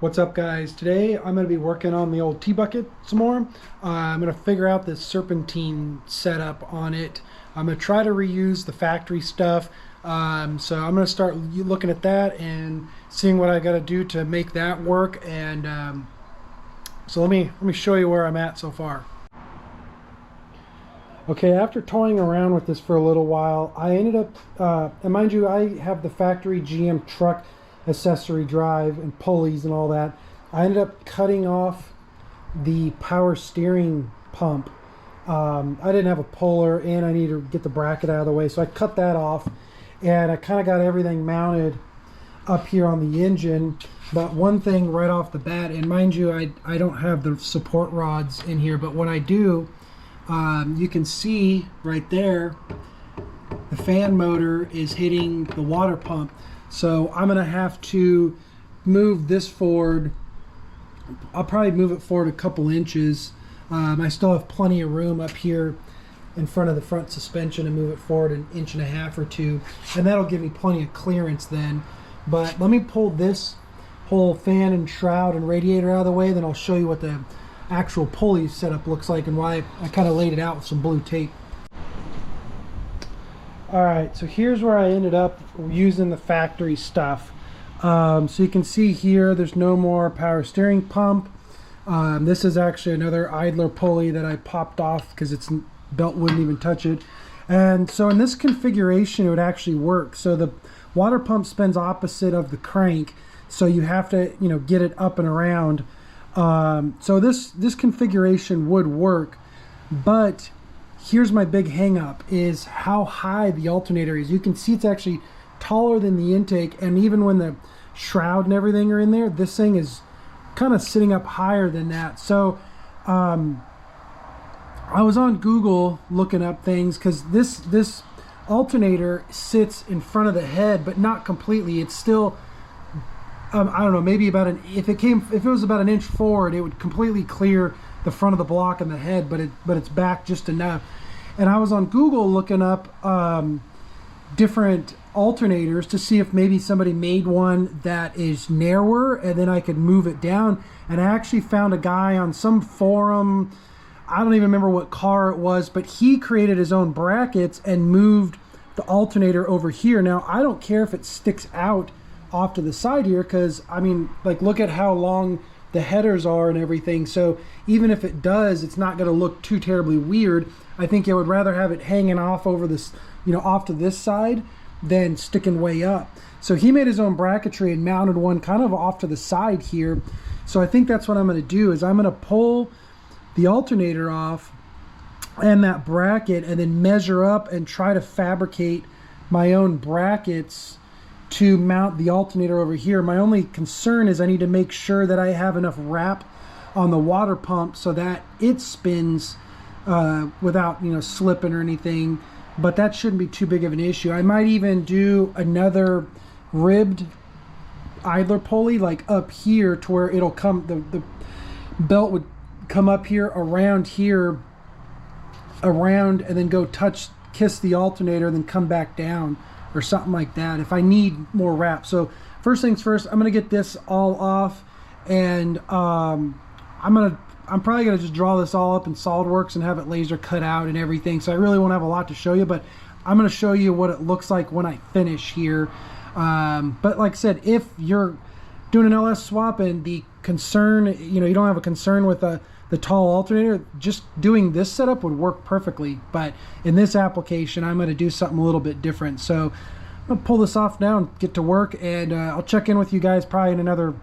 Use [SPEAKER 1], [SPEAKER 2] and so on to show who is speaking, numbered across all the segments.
[SPEAKER 1] What's up, guys? Today I'm going to be working on the old T-bucket some more. I'm going to figure out this serpentine setup on it. I'm going to try to reuse the factory stuff. So I'm going to start looking at that and seeing what I got to do to make that work. And so let me show you where I'm at so far. Okay, after toying around with this for a little while, I ended up, and mind you, I have the factory GM truck accessory drive and pulleys and all that. I ended up cutting off the power steering pump. I didn't have a puller and I needed to get the bracket out of the way, so I cut that off and I kind of got everything mounted up here on the engine. But one thing right off the bat, and mind you, I don't have the support rods in here, but when I do, you can see right there the fan motor is hitting the water pump. So I'm going to have to move this forward. I'll probably move it forward a couple inches. I still have plenty of room up here in front of the front suspension to move it forward an inch and a half or two, and that'll give me plenty of clearance then. But let me pull this whole fan and shroud and radiator out of the way, then I'll show you what the actual pulley setup looks like and why I kind of laid it out with some blue tape. Alright, so here's where I ended up using the factory stuff. So you can see here there's no more power steering pump. This is actually another idler pulley that I popped off because its belt wouldn't even touch it. And so in this configuration it would actually work. So the water pump spins opposite of the crank, so you have to get it up and around. So this configuration would work, but here's my big hang up, is how high the alternator is. You can see it's actually taller than the intake, and even when the shroud and everything are in there, this thing is kind of sitting up higher than that. So I was on Google looking up things, because this alternator sits in front of the head, but not completely. It's still I don't know, maybe about if it was about an inch forward, it would completely clear the front of the block and the head, but it's back just enough. And I was on Google looking up different alternators to see if maybe somebody made one that is narrower and then I could move it down. And I actually found a guy on some forum, I don't even remember what car it was, but he created his own brackets and moved the alternator over here. Now I don't care if it sticks out off to the side here, because I mean, like, look at how long the headers are and everything. So even if it does, it's not going to look too terribly weird. I think I would rather have it hanging off over this, off to this side than sticking way up. So he made his own bracketry and mounted one kind of off to the side here. So I think that's what I'm going to do, is I'm going to pull the alternator off and that bracket and then measure up and try to fabricate my own brackets to mount the alternator over here. My only concern is I need to make sure that I have enough wrap on the water pump so that it spins without slipping or anything, but that shouldn't be too big of an issue. I might even do another ribbed idler pulley, like up here, to where it'll come, the belt would come up here, around, and then go kiss the alternator, and then come back down, or something like that, if I need more wrap. So first things first, I'm gonna get this all off, and I'm probably gonna just draw this all up in SolidWorks and have it laser cut out and everything. So I really won't have a lot to show you, but I'm gonna show you what it looks like when I finish here. But like I said, if you're doing an LS swap and the concern, you don't have a concern with the tall alternator, just doing this setup would work perfectly. But in this application, I'm going to do something a little bit different. So I'm going to pull this off now and get to work, and I'll check in with you guys probably in another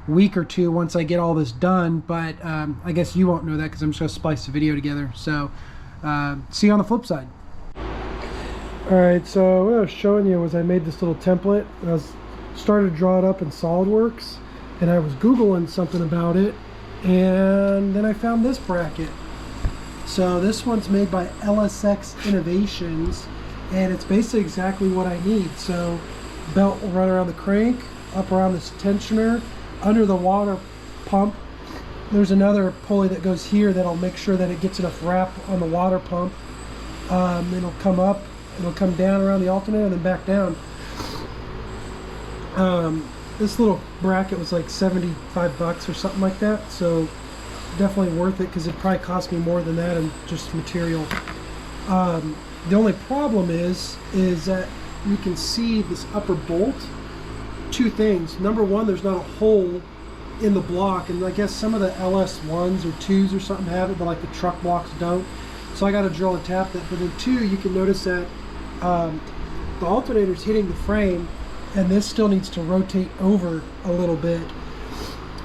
[SPEAKER 1] week or two once I get all this done. But I guess you won't know that because I'm just going to splice the video together. So see you on the flip side. Alright, so what I was showing you was I made this little template. I started to draw it up in SolidWorks, and I was Googling something about it, and then I found this bracket. So this one's made by LSX Innovations, and it's basically exactly what I need. So belt will run around the crank, up around this tensioner, under the water pump. There's another pulley that goes here that'll make sure that it gets enough wrap on the water pump. It'll come up, it'll come down around the alternator and then back down. this little bracket was like 75 bucks or something like that, so definitely worth it because it probably cost me more than that in just material. The only problem is that you can see this upper bolt. Two things. Number one, there's not a hole in the block, and I guess some of the LS1s or 2s or something have it, but like the truck blocks don't. So I got to drill and tap that. But then two, you can notice that the alternator's hitting the frame, and this still needs to rotate over a little bit.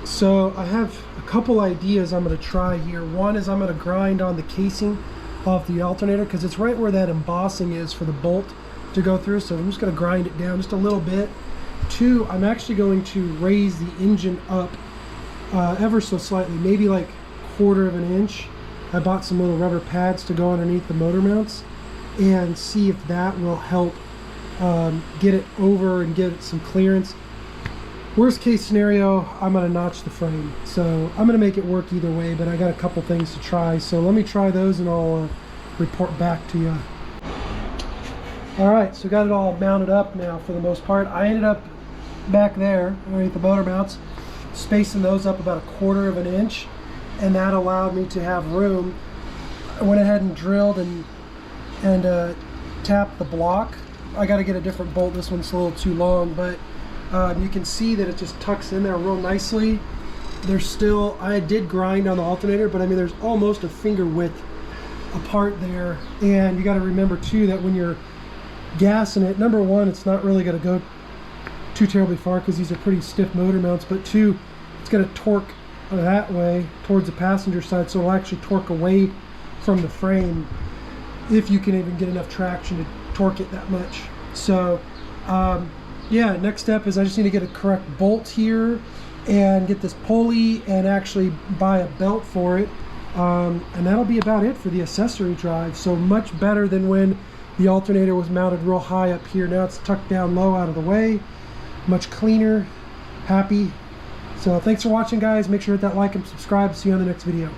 [SPEAKER 1] So I have a couple ideas I'm going to try here. One is I'm going to grind on the casing off the alternator because it's right where that embossing is for the bolt to go through. So I'm just going to grind it down just a little bit. Two, I'm actually going to raise the engine up ever so slightly, maybe like 1/4 of an inch. I bought some little rubber pads to go underneath the motor mounts and see if that will help get it over and get it some clearance. Worst case scenario, I'm going to notch the frame. So I'm going to make it work either way, but I got a couple things to try. So let me try those and I'll report back to you. All right, so got it all mounted up now for the most part. I ended up back there underneath the motor mounts, spacing those up about 1/4 of an inch, and that allowed me to have room. I went ahead and drilled and tapped the block. I got to get a different bolt. This one's a little too long, but you can see that it just tucks in there real nicely. There's still, I did grind on the alternator, but I mean there's almost a finger width apart there. And you got to remember too that when you're gassing it, number one, it's not really going to go too terribly far because these are pretty stiff motor mounts, but two, it's going to torque that way towards the passenger side, so it'll actually torque away from the frame if you can even get enough traction to torque it that much. So yeah, next step is I just need to get a correct bolt here and get this pulley and actually buy a belt for it, and that'll be about it for the accessory drive. So much better than when the alternator was mounted real high up here. Now it's tucked down low out of the way. Much cleaner, happy. So thanks for watching, guys. Make sure to hit that like and subscribe. See you on the next video.